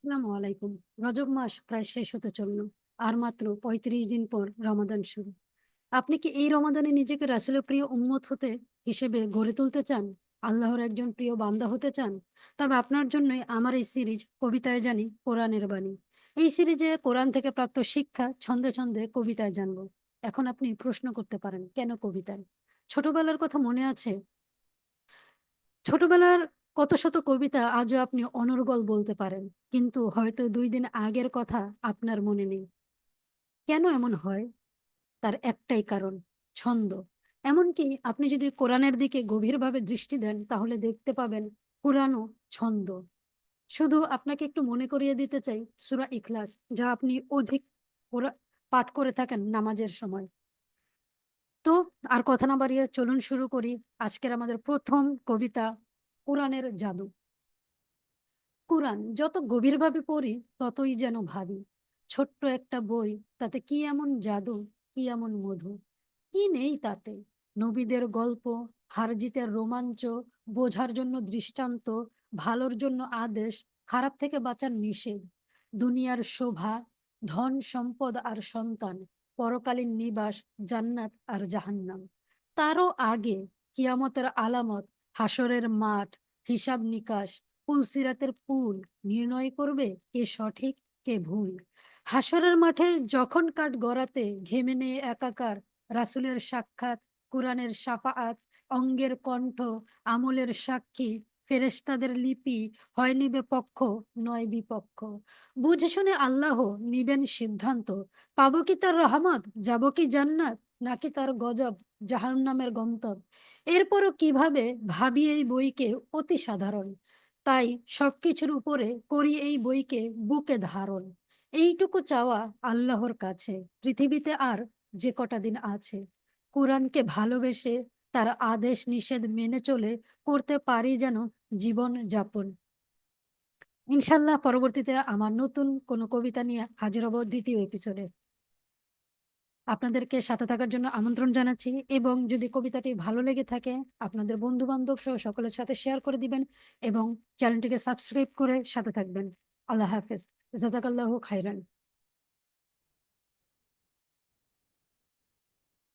আসসালামু আলাইকুম। রজব মাস প্রায় শেষ হতে চলল। আর মাত্র ৩৫ দিন পর রমাদান শুরু। আপনি কি এই রমাদানে নিজেকে রাসূলের প্রিয় উম্মত হতে হিসেবে গড়ে তুলতে চান? আল্লাহর একজন প্রিয় বান্দা হতে চান? তবে আপনার জন্যই আমার এই সিরিজ কবিতায় জানি কোরআনের বাণী। এই সিরিজে কোরআন থেকে প্রাপ্ত শিক্ষা ছন্দে, ছন্দে কবিতায় জানব। এখন আপনি প্রশ্ন করতে পারেন, কেন কবিতায়? ছোটবেলার কথা মনে আছে? ছোটবেলার কত শত কবিতা আজও আপনি অনর্গল বলতে পারেন। কিন্তু হয়তো ২ দিন আগের কথা আপনার মনে নেই। কেন এমন হয়? তার একটাই কারণ, ছন্দ। এমনকি আপনি যদি কোরআনের দিকে গভীরভাবে দৃষ্টি দেন তাহলে দেখতে পাবেন কুরআনও ছন্দ। শুধু আপনাকে একটু মনে করিয়ে দিতে চাই সূরা ইখলাস, যা আপনি অধিক ওরা পাঠ করে থাকেন নামাজের সময়। তো আর কথা না বাড়িয়ে চলুন শুরু করি আজকের আমাদের ১ম কবিতা, কুরআনের জাদু। কুরআন যত গভীরভাবে পড়ি ততই যেন ভাবি, ছোট্ট একটা বই, তাতে কি এমন জাদু, কি এমন মধু, কি নেই তাতে? নবীদের গল্প, হার জিতের রোমাঞ্চ, বোঝার জন্য দৃষ্টান্ত, ভালোর জন্য আদেশ, খারাপ থেকে বাঁচার নিষেধ, দুনিয়ার শোভা, ধন সম্পদ আর সন্তান, পরকালীন নিবাস, জান্নাত আর জাহান্নাম। তারও আগে কিয়ামতের আলামত, হাসরের মাঠ, হিসাব নিকাশ, পুলসিরাতের পুল নির্ণয় করবে কে সঠিক কে ভুল। হাসরের মাঠে যখন কাঠ গড়াতে ঘেমে নেয় একাকার, রাসূলের সাক্ষাৎ, কুরআনের শাফাআত, অঙ্গের কণ্ঠ, আমলের সাক্ষী, ফেরেশতাদের লিপি, হয় নিবে পক্ষ নয় বিপক্ষ। বুঝে শুনে আল্লাহ নিবেন সিদ্ধান্ত, পাবো কি তার রহমত, যাব কি জান্নাত, নাকি তার গজব, জাহান্নামের গন্তব্য। এরপরও কিভাবে ভাবি এই বইকে অতি সাধারণ। তাই সবকিছুর উপরে করি এই বইকে বুকে ধারণ। এইটুকু চাওয়া আল্লাহর কাছে, পৃথিবীতে আর যে কটা দিন আছে। কুরআনকে ভালোবেসে তার আদেশ নিষেধ মেনে চলে করতে পারি যেন জীবন যাপন। ইনশাল্লাহ পরবর্তীতে আমার নতুন কোনো কবিতা নিয়ে হাজির হব ২য় এপিসোডে। আপনাদেরকে সাথে থাকার জন্য আমন্ত্রণ জানাচ্ছি এবং যদি কবিতাটি ভালো লেগে থাকে আপনাদের বন্ধু-বান্ধব সহ সকলের সাথে শেয়ার করে দিবেন এবং চ্যানেলটিকে সাবস্ক্রাইব করে সাথে থাকবেন। আল্লাহ হাফেজ। জাযাকাল্লাহু খাইরান।